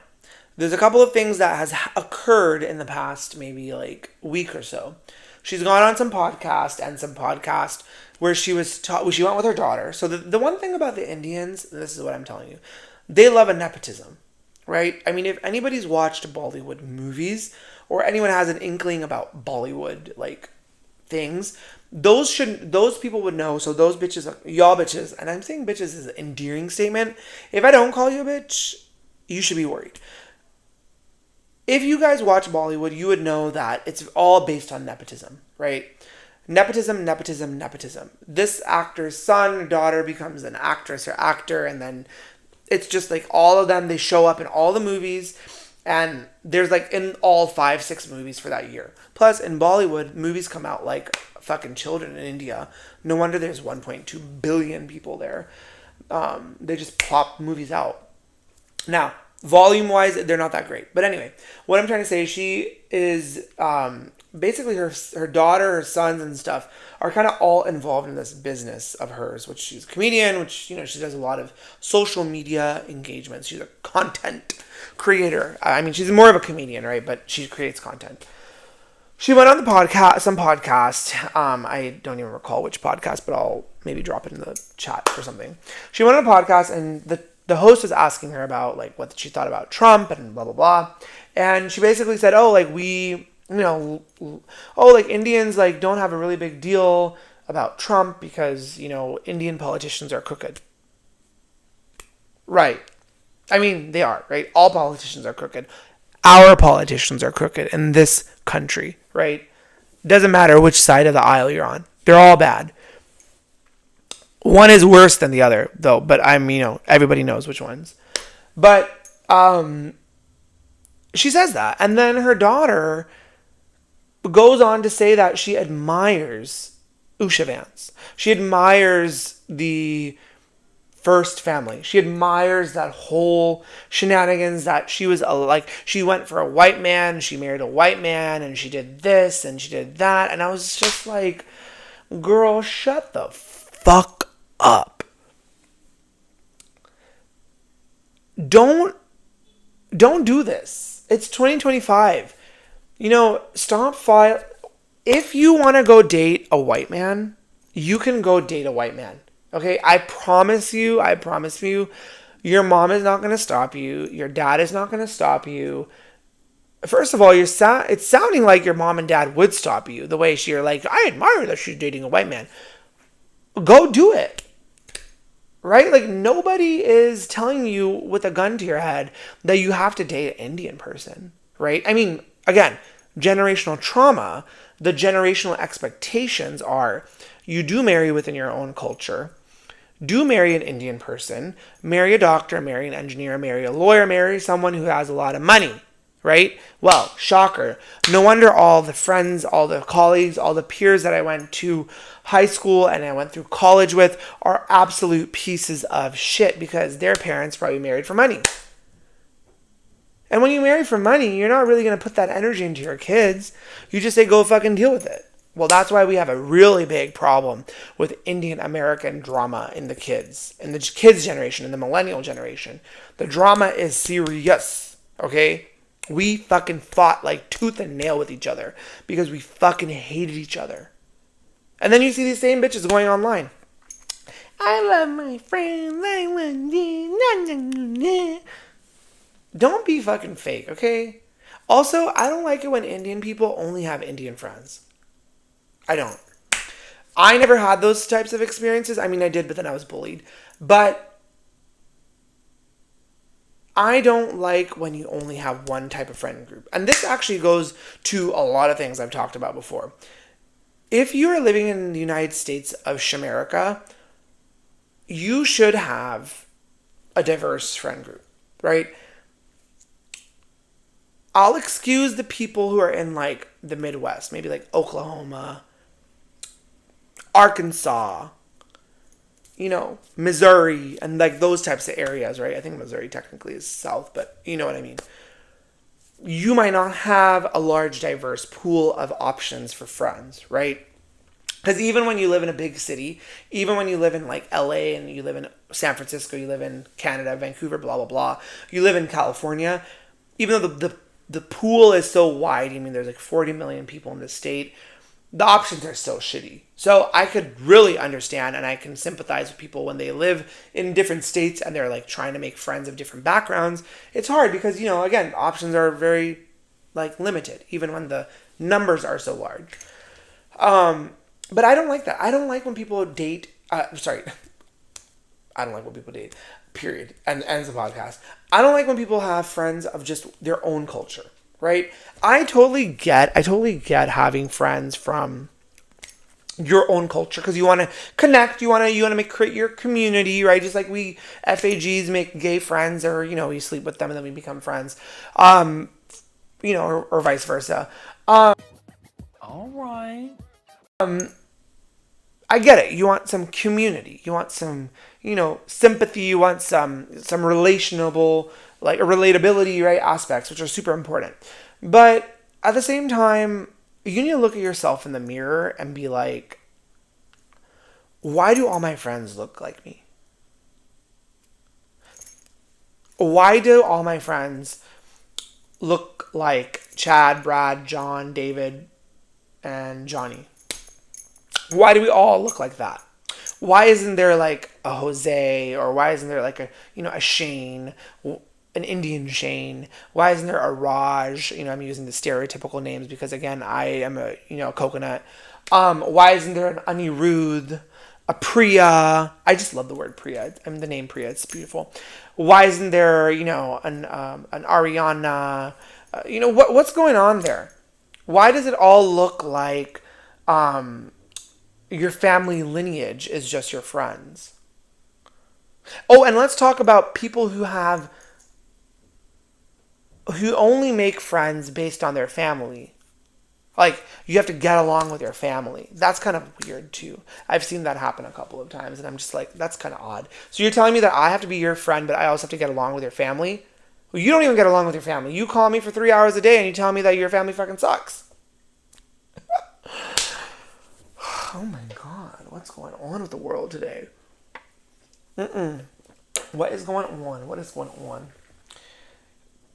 there's a couple of things that has occurred in the past maybe like week or so. She's gone on some podcast where she went with her daughter. So the one thing about the Indians, this is what I'm telling you, they love a nepotism, right? I mean, if anybody's watched Bollywood movies or anyone has an inkling about Bollywood like things, those people would know. So those bitches, y'all bitches, and I'm saying bitches is an endearing statement. If I don't call you a bitch, you should be worried. If you guys watch Bollywood, you would know that it's all based on nepotism, right? Nepotism. This actor's son or daughter becomes an actress or actor, and then it's just like all of them, they show up in all the movies, and there's like in all 5-6 movies for that year. Plus, in Bollywood, movies come out like fucking children in India. No wonder there's 1.2 billion people there. They just plop movies out. Now, volume-wise, they're not that great. But anyway, what I'm trying to say is she is basically her daughter, her sons and stuff are kind of all involved in this business of hers, which she's a comedian, which, you know, she does a lot of social media engagements. She's a content creator. I mean, she's more of a comedian, right? But she creates content. She went on some podcast. I don't even recall which podcast, but I'll maybe drop it in the chat or something. She went on a podcast, and the host was asking her about like what she thought about Trump and blah blah blah, and she basically said, Indians like don't have a really big deal about Trump because, you know, Indian politicians are crooked. Right. I mean, they are, right? All politicians are crooked. Our politicians are crooked in this country, right? Doesn't matter which side of the aisle you're on. They're all bad. One is worse than the other, though, but everybody knows which ones. But she says that. And then her daughter goes on to say that she admires Usha Vance. She admires the first family. She admires that whole shenanigans that she was she went for a white man, she married a white man, and she did this and she did that. And I was just like, girl, shut the fuck up. Don't do this. It's 2025. If you want to go date a white man, you can go date a white man. Okay? I promise you, your mom is not going to stop you. Your dad is not going to stop you. First of all, it's sounding like your mom and dad would stop you. The way you're like, I admire that she's dating a white man. Go do it. Right? Like, nobody is telling you with a gun to your head that you have to date an Indian person. Right? I mean, again, generational trauma, the generational expectations are you do marry within your own culture. Do marry an Indian person. Marry a doctor, marry an engineer, marry a lawyer, marry someone who has a lot of money. Right? Well, shocker. No wonder all the friends, all the colleagues, all the peers that I went to high school and I went through college with are absolute pieces of shit because their parents probably married for money. And when you marry for money, you're not really going to put that energy into your kids. You just say, go fucking deal with it. Well, that's why we have a really big problem with Indian American drama in the kids generation, in the millennial generation. The drama is serious, okay? We fucking fought like tooth and nail with each other because we fucking hated each other. And then you see these same bitches going online. I love my friends. I want you. Don't be fucking fake, okay? Also, I don't like it when Indian people only have Indian friends. I don't. I never had those types of experiences. I mean, I did, but then I was bullied. But I don't like when you only have one type of friend group. And this actually goes to a lot of things I've talked about before. If you are living in the United States of Shamerica, you should have a diverse friend group, right? I'll excuse the people who are in like the Midwest, maybe like Oklahoma, Arkansas, Missouri, and like those types of areas, right? I think Missouri technically is south, but you know what I mean. You might not have a large, diverse pool of options for friends, right? Because even when you live in a big city, even when you live in like LA and you live in San Francisco, you live in Canada, Vancouver, blah, blah, blah, you live in California, even though the pool is so wide, I mean, there's like 40 million people in the state, the options are so shitty. So I could really understand and I can sympathize with people when they live in different states and they're like trying to make friends of different backgrounds. It's hard because, again, options are very like limited, even when the numbers are so large. But I don't like that. I don't like when people date. I don't like when people date. Period. And ends the podcast. I don't like when people have friends of just their own culture. Right? I totally get having friends from your own culture because you want to connect, you want to create your community, right? Just like we FAGs make gay friends, or we sleep with them and then we become friends, or vice versa. All right. I get it. You want some community. You want some, sympathy. You want some relationable, like, relatability, right, aspects, which are super important. But at the same time, you need to look at yourself in the mirror and be like, why do all my friends look like me? Why do all my friends look like Chad, Brad, John, David, and Johnny? Why do we all look like that? Why isn't there like a Jose, or why isn't there like a Shane, an Indian Shane? Why isn't there a Raj? I'm using the stereotypical names because again, I am a coconut. Why isn't there an Anirudh, a Priya? I just love the word Priya. The name Priya. It's beautiful. Why isn't there an Ariana? What's going on there? Why does it all look like your family lineage is just your friends. Oh, and let's talk about people who only make friends based on their family. Like, you have to get along with your family. That's kind of weird, too. I've seen that happen a couple of times, and I'm just like, that's kind of odd. So you're telling me that I have to be your friend, but I also have to get along with your family? Well, you don't even get along with your family. You call me for 3 hours a day, and you tell me that your family fucking sucks. Oh my God, what's going on with the world today? What is going on? What is going on?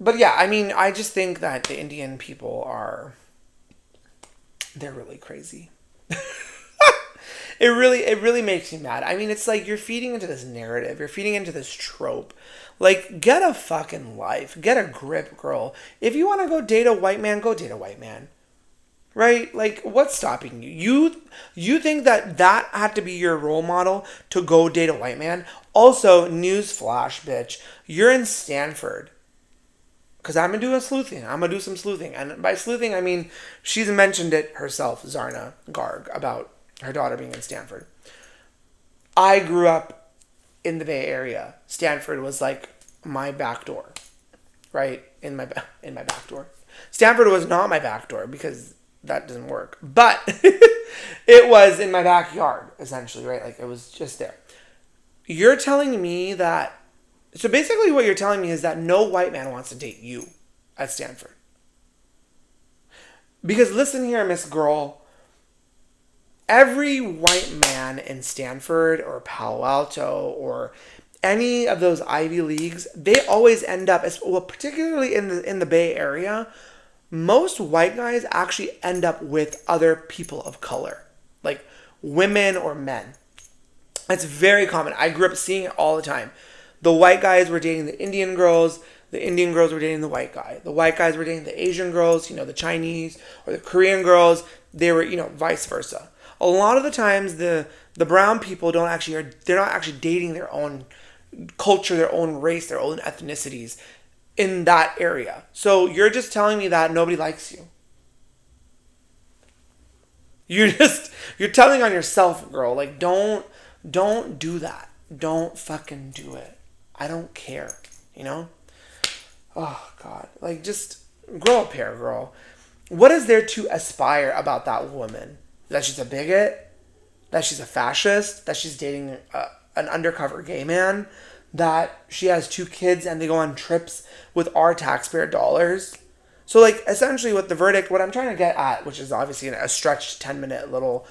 But yeah, I mean, I just think that the Indian people they're really crazy. It really makes me mad. I mean, it's like you're feeding into this narrative. You're feeding into this trope. Like, get a fucking life. Get a grip, girl. If you want to go date a white man, go date a white man. Right? Like, what's stopping you? You think that had to be your role model to go date a white man? Also, newsflash, bitch. You're in Stanford. Because I'm going to do a sleuthing. I'm going to do some sleuthing. And by sleuthing, I mean, she's mentioned it herself, Zarna Garg, about her daughter being in Stanford. I grew up in the Bay Area. Stanford was like my back door. Right? In my back door. Stanford was not my back door because that doesn't work. But it was in my backyard, essentially, right? Like, it was just there. You're telling me that... So basically what you're telling me is that no white man wants to date you at Stanford. Because listen here, Miss Girl. Every white man in Stanford or Palo Alto or any of those Ivy Leagues, they always end up, well, particularly in the Bay Area, most white guys actually end up with other people of color, like women or men. It's very common. I grew up seeing it all the time. The white guys were dating the Indian girls were dating the white guy. The white guys were dating the Asian girls, the Chinese or the Korean girls. They were, vice versa. A lot of the times the brown people they're not actually dating their own culture, their own race, their own ethnicities in that area. So you're just telling me that nobody likes you. You're telling on yourself, girl. Like, don't do that. Don't fucking do it. I don't care, Oh, God. Like, just grow up here, girl. What is there to aspire about that woman? That she's a bigot? That she's a fascist? That she's dating an undercover gay man? That she has 2 kids and they go on trips with our taxpayer dollars? So, like, essentially what I'm trying to get at, which is obviously a stretched 10-minute little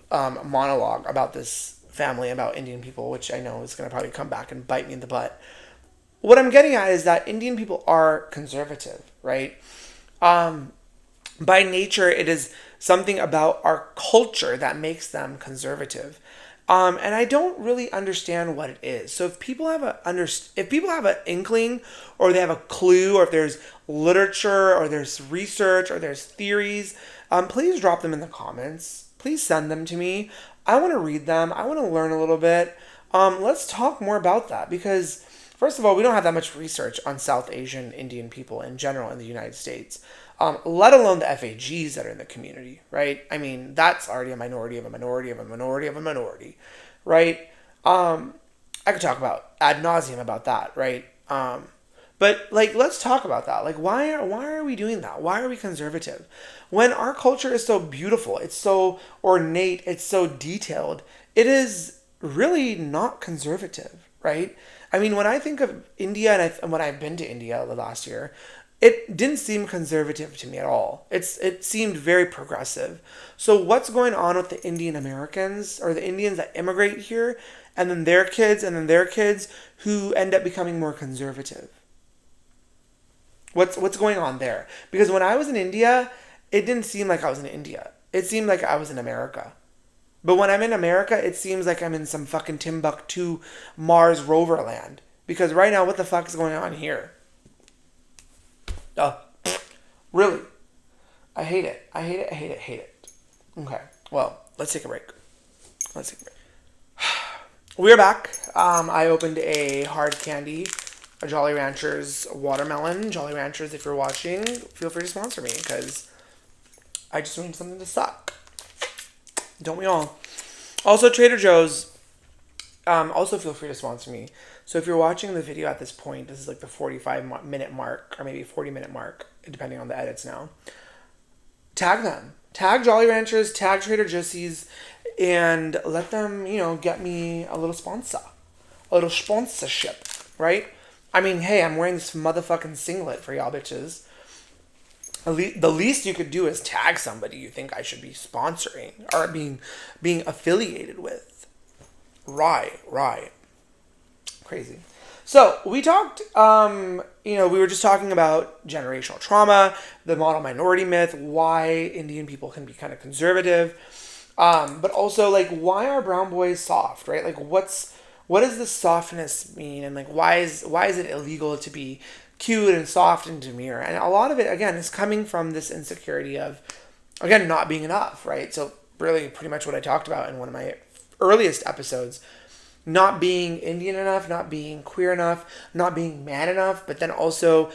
monologue about this family, about Indian people, which I know is going to probably come back and bite me in the butt. What I'm getting at is that Indian people are conservative, right? By nature, it is something about our culture that makes them conservative. And I don't really understand what it is. So if people have an inkling, or they have a clue, or if there's literature, or there's research, or there's theories, please drop them in the comments. Please send them to me. I want to read them. I want to learn a little bit. Let's talk more about that because, first of all, we don't have that much research on South Asian Indian people in general in the United States, let alone the FAGs that are in the community, right? I mean, that's already a minority of a minority of a minority of a minority, right? I could talk about ad nauseum about that, right? But like, let's talk about that. Like, why are we doing that? Why are we conservative? When our culture is so beautiful, it's so ornate, it's so detailed, it is really not conservative, right? I mean, when I think of India and when I've been to India the last year, it didn't seem conservative to me at all. It seemed very progressive. So what's going on with the Indian Americans or the Indians that immigrate here and then their kids who end up becoming more conservative? What's going on there? Because when I was in India, it didn't seem like I was in India. It seemed like I was in America. But when I'm in America, it seems like I'm in some fucking Timbuktu Mars rover land. Because right now, what the fuck is going on here? Really? I hate it. I hate it. I hate it. Hate it. Okay. Well, let's take a break. We're back. I opened a hard candy, a Jolly Ranchers watermelon. Jolly Ranchers, if you're watching, feel free to sponsor me because I just need something to suck. Don't we all? Also, Trader Joe's, also feel free to sponsor me. So if you're watching the video at this point, this is like the 45-minute mark, or maybe 40-minute mark, depending on the edits now. Tag them. Tag Jolly Ranchers, tag Trader Joe's, and let them, get me a little sponsor. A little sponsorship, right? I mean, hey, I'm wearing this motherfucking singlet for y'all bitches. The least you could do is tag somebody you think I should be sponsoring or being affiliated with. Right. Crazy. So we talked, we were just talking about generational trauma, the model minority myth, why Indian people can be kind of conservative, but also like why are brown boys soft, right? Like what does this softness mean, and like why is it illegal to be cute and soft and demure? And a lot of it again is coming from this insecurity of, again, not being enough, right? So really pretty much what I talked about in one of my earliest episodes. Not being Indian enough, not being queer enough, not being man enough, but then also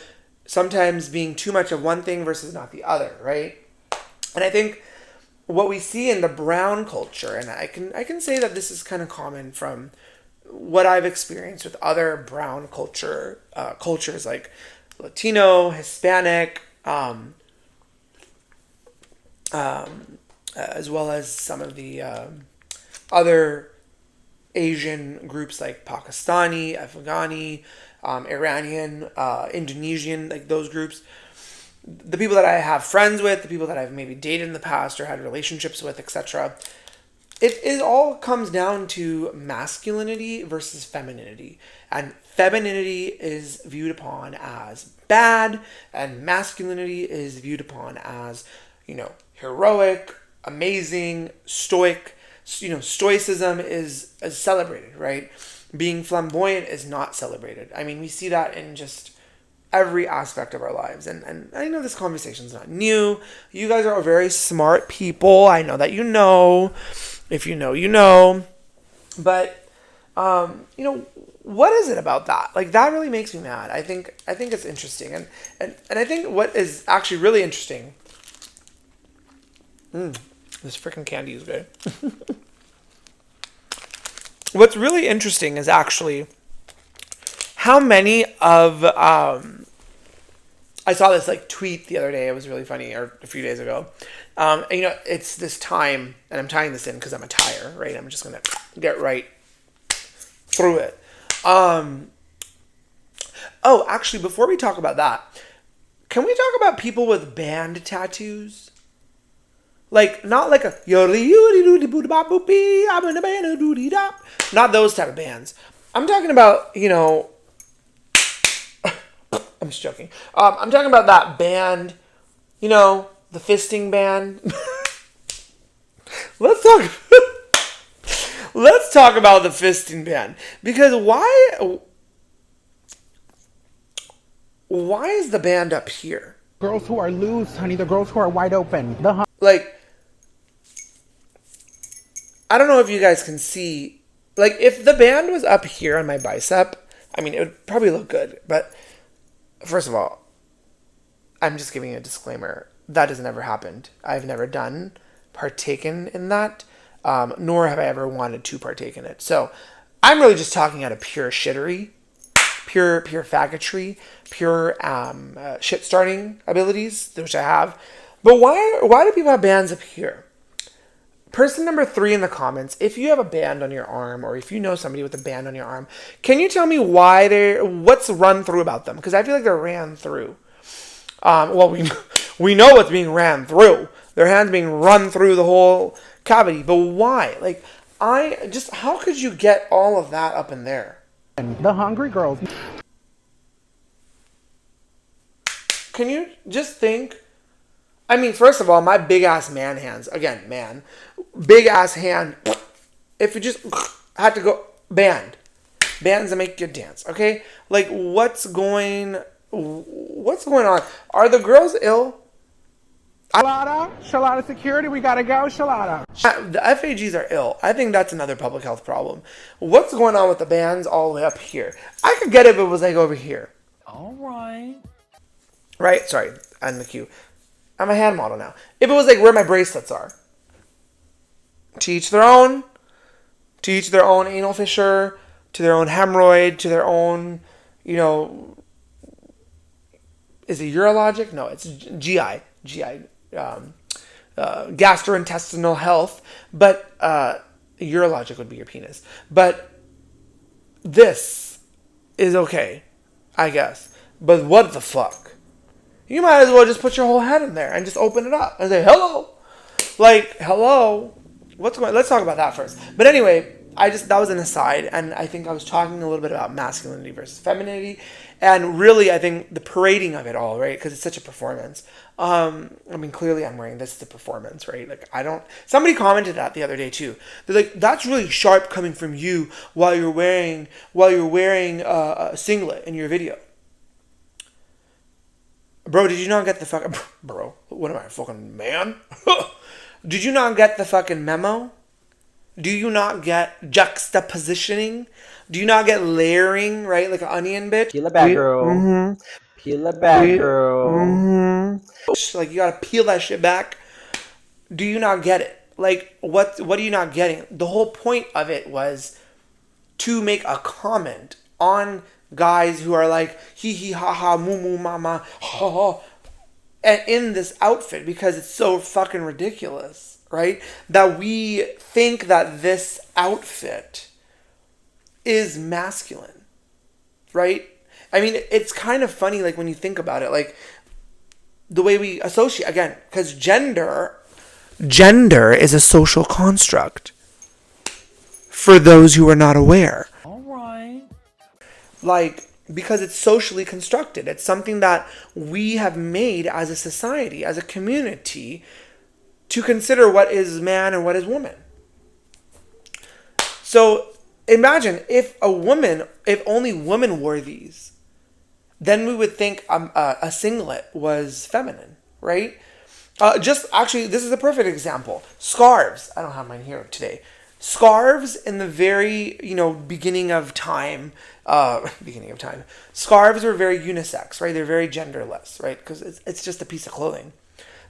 sometimes being too much of one thing versus not the other, right? And I think what we see in the brown culture, and I can say that this is kind of common from what I've experienced with other brown cultures like Latino, Hispanic, as well as some of the other Asian groups like Pakistani, Afghani, Iranian, Indonesian, like those groups. The people that I have friends with, the people that I've maybe dated in the past or had relationships with, etc. It all comes down to masculinity versus femininity. And femininity is viewed upon as bad, and masculinity is viewed upon as, heroic, amazing, stoic. Stoicism is celebrated, right? Being flamboyant is not celebrated. I mean, we see that in just every aspect of our lives. And I know this conversation's not new. You guys are very smart people. I know that you know. If you know, you know. But, what is it about that? Like, that really makes me mad. I think it's interesting. And I think what is actually really interesting... This freaking candy is good. What's really interesting is actually how many of... I saw this tweet the other day. It was really funny, or a few days ago. It's this time, and I'm tying this in because I'm a tire, right? I'm just going to get right through it. Actually, before we talk about that, can we talk about people with band tattoos? Not like a not those type of bands. I'm talking about, I'm just joking. I'm talking about that band, the fisting band. Let's talk about the fisting band, because why is the band up here? Girls who are loose, honey, the girls who are wide open. I don't know if you guys can see, if the band was up here on my bicep, I mean, it would probably look good. But first of all, I'm just giving you a disclaimer. That has never happened. I've never partaken in that, nor have I ever wanted to partake in it. So I'm really just talking out of pure shittery, pure faggotry, pure shit starting abilities, which I have. But why do people have bands up here? Person number 3 in the comments, if you have a band on your arm, or if you know somebody with a band on your arm, can you tell me what's run through about them? Because I feel like they're ran through. We know what's being ran through. Their hands being run through the whole cavity. But why? How could you get all of that up in there? The hungry girls. Can you just think? I mean, first of all, my big ass man hands, again, man, big ass hand, if you just had to go, bands that make you dance, okay? What's going on? Are the girls ill? Shalada security, we gotta go, Shalada. The FAGs are ill. I think that's another public health problem. What's going on with the bands all the way up here? I could get it if it was over here. All right. Right? Sorry, I'm the cue. I'm a hand model now. If it was where my bracelets are. To each their own. To each their own anal fissure, to their own hemorrhoid, to their own, you know, is it urologic? No, it's GI, gastrointestinal health, but urologic would be your penis. But this is okay, I guess. But what the fuck? You might as well just put your whole head in there and just open it up and say, hello. Like, hello. What's going on? Let's talk about that first. But anyway, that was an aside, and I think I was talking a little bit about masculinity versus femininity, and really I think the parading of it all, right? Because it's such a performance. I mean, clearly I'm wearing this to performance, right? Like, somebody commented that the other day too. They're like, that's really sharp coming from you while you're wearing a singlet in your video. Bro, did you not get the fucking... Bro, what am I, a fucking man? Did you not get the fucking memo? Do you not get juxtapositioning? Do you not get layering, right? Like an onion, bitch? Peel it back, girl. Mm-hmm. Peel it back, girl. Mm-hmm. Like, you gotta peel that shit back. Do you not get it? Like, what are you not getting? The whole point of it was to make a comment on guys who are like, hee hee ha ha, moo moo mama, ha ha, and in this outfit, because it's so fucking ridiculous, right? That we think that this outfit is masculine, right? I mean, it's kind of funny, like, when you think about it, like, the way we associate, again, because gender is a social construct for those who are not aware. All right. Like, because it's socially constructed. It's something that we have made as a society, as a community, to consider what is man and what is woman. So imagine if only women wore these, then we would think a singlet was feminine, right? Actually, this is a perfect example. Scarves. I don't have mine here today. Scarves in the very, beginning of time. Scarves were very unisex, right? They're very genderless, right? Because it's just a piece of clothing.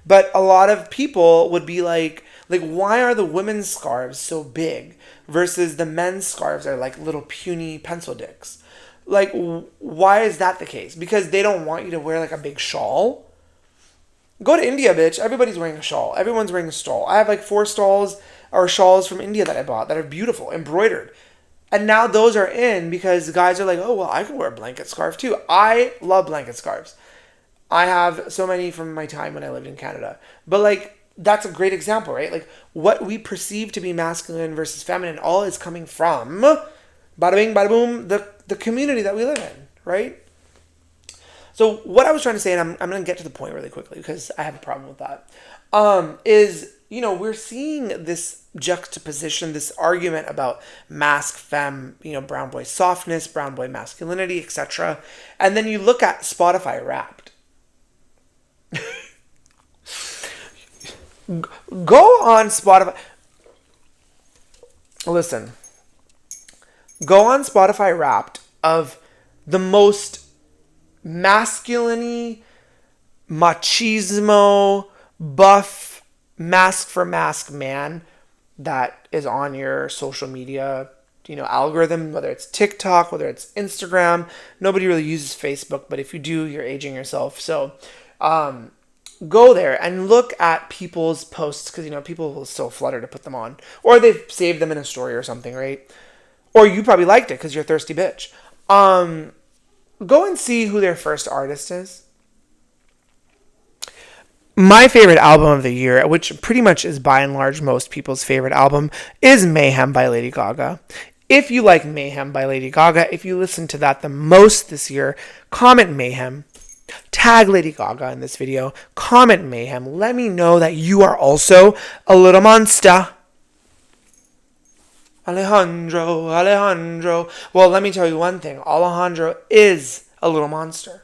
But a lot of people would be like, why are the women's scarves so big versus the men's scarves are like little puny pencil dicks? Like, why is that the case? Because they don't want you to wear like a big shawl. Go to India, bitch. Everybody's wearing a shawl. Everyone's wearing a shawl. I have like 4 shawls from India that I bought that are beautiful, embroidered. And now those are in because guys are like, oh, well, I can wear a blanket scarf too. I love blanket scarves. I have so many from my time when I lived in Canada. But like, that's a great example, right? Like, what we perceive to be masculine versus feminine all is coming from, bada bing, bada boom, the community that we live in, right? So what I was trying to say, and I'm going to get to the point really quickly because I have a problem with that, is, we're seeing this juxtaposition, this argument about masc, femme, brown boy softness, brown boy masculinity, etc. And then you look at Spotify Wrapped. Go on Spotify. Listen. Go on Spotify Wrapped of the most masculine, machismo, buff, mask for mask man that is on your social media, algorithm, whether it's TikTok, whether it's Instagram. Nobody really uses Facebook, but if you do, you're aging yourself. So, go there and look at people's posts because, people will still flutter to put them on. Or they've saved them in a story or something, right? Or you probably liked it because you're a thirsty bitch. Go and see who their first artist is. My favorite album of the year, which pretty much is by and large most people's favorite album, is Mayhem by Lady Gaga. If you like Mayhem by Lady Gaga, if you listen to that the most this year, comment Mayhem. Tag Lady Gaga in this video. Comment Mayhem. Let me know that you are also a little monster. Alejandro. Well, let me tell you one thing. Alejandro is a little monster.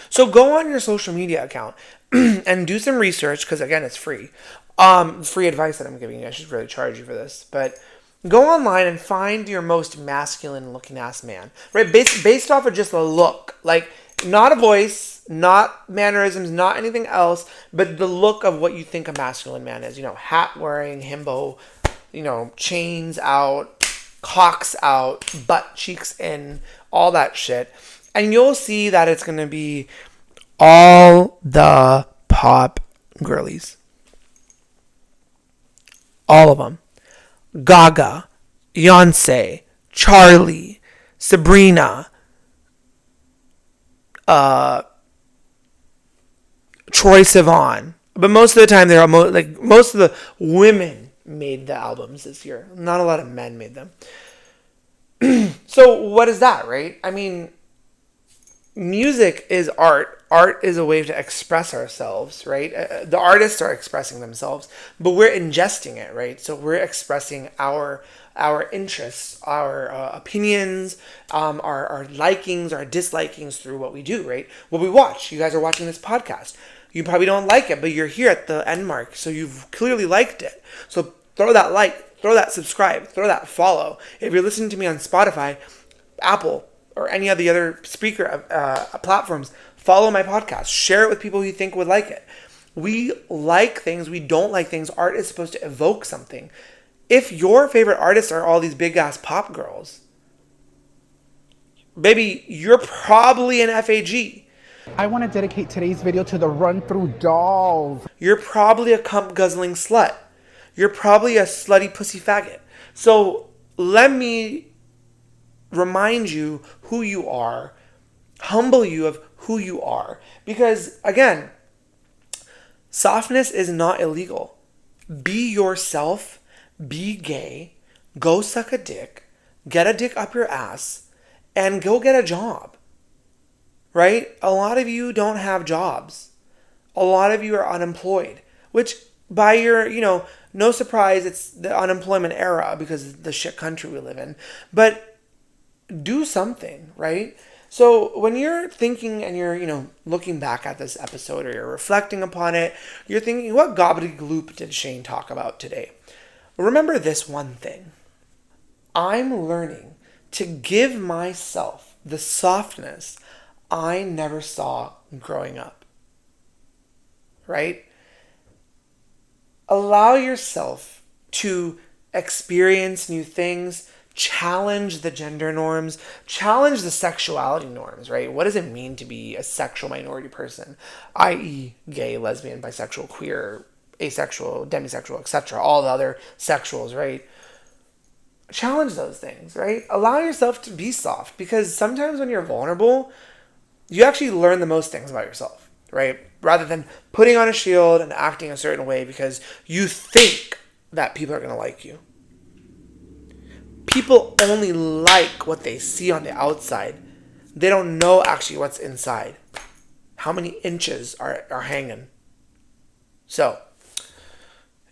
So go on your social media account and do some research because, again, it's free. Free advice that I'm giving you. I should really charge you for this. But go online and find your most masculine looking ass man. Right? Based off of just a look. Like, not a voice, not mannerisms, not anything else, but the look of what you think a masculine man is. Hat wearing, himbo, chains out, cocks out, butt cheeks in, all that shit. And you'll see that it's going to be all the pop girlies. All of them. Gaga, Beyonce, Charlie, Sabrina, Troye Sivan. But most of the time, most of the women made the albums this year. Not a lot of men made them. So what is that, right? I mean, music is art. Art is a way to express ourselves, right? The artists are expressing themselves, but we're ingesting it, right? So we're expressing our interests, our opinions, our likings, our dislikings through what we do, right? What we watch. You guys are watching this podcast. You probably don't like it, but you're here at the end mark, so you've clearly liked it. So throw that like, throw that subscribe, throw that follow. If you're listening to me on Spotify, Apple, or any of the other speaker platforms, follow my podcast. Share it with people who you think would like it. We like things. We don't like things. Art is supposed to evoke something. If your favorite artists are all these big-ass pop girls, baby, you're probably an FAG. I want to dedicate today's video to the run-through dolls. You're probably a cum-guzzling slut. You're probably a slutty pussy faggot. So let me remind you who you are, humble you of who you are. Because, again, softness is not illegal. Be yourself, be gay, go suck a dick, get a dick up your ass, and go get a job. Right? A lot of you don't have jobs. A lot of you are unemployed, which by your, no surprise, it's the unemployment era because of the shit country we live in. But do something, right? So when you're thinking and you're, looking back at this episode or you're reflecting upon it, you're thinking, what gobbledygook did Shane talk about today? Remember this one thing. I'm learning to give myself the softness I never saw growing up. Right? Allow yourself to experience new things, challenge the gender norms, challenge the sexuality norms, right? What does it mean to be a sexual minority person, i.e. gay, lesbian, bisexual, queer, asexual, demisexual, etc., all the other sexuals, right? Challenge those things, right? Allow yourself to be soft, because sometimes when you're vulnerable, you actually learn the most things about yourself, right? Rather than putting on a shield and acting a certain way because you think that people are going to like you. People only like what they see on the outside. They don't know actually what's inside. How many inches are hanging. So,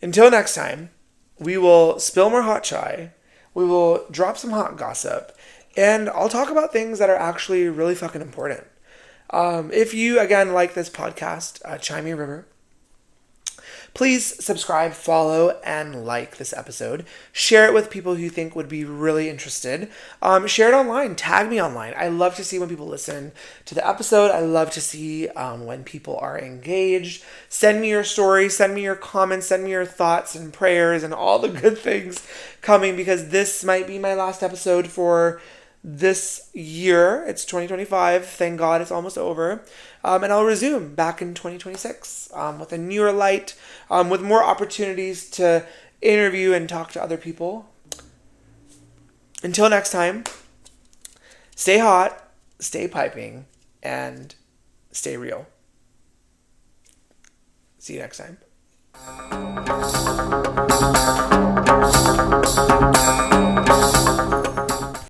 until next time, we will spill more hot chai. We will drop some hot gossip. And I'll talk about things that are actually really fucking important. If you, again, like this podcast, Chime Me River, please subscribe, follow, and like this episode. Share it with people who you think would be really interested. Share it online. Tag me online. I love to see when people listen to the episode. I love to see when people are engaged. Send me your stories. Send me your comments. Send me your thoughts and prayers and all the good things coming, because this might be my last episode for this year. It's 2025. Thank God it's almost over. And I'll resume back in 2026 with a newer light, with more opportunities to interview and talk to other people. Until next time, stay hot, stay piping, and stay real. See you next time.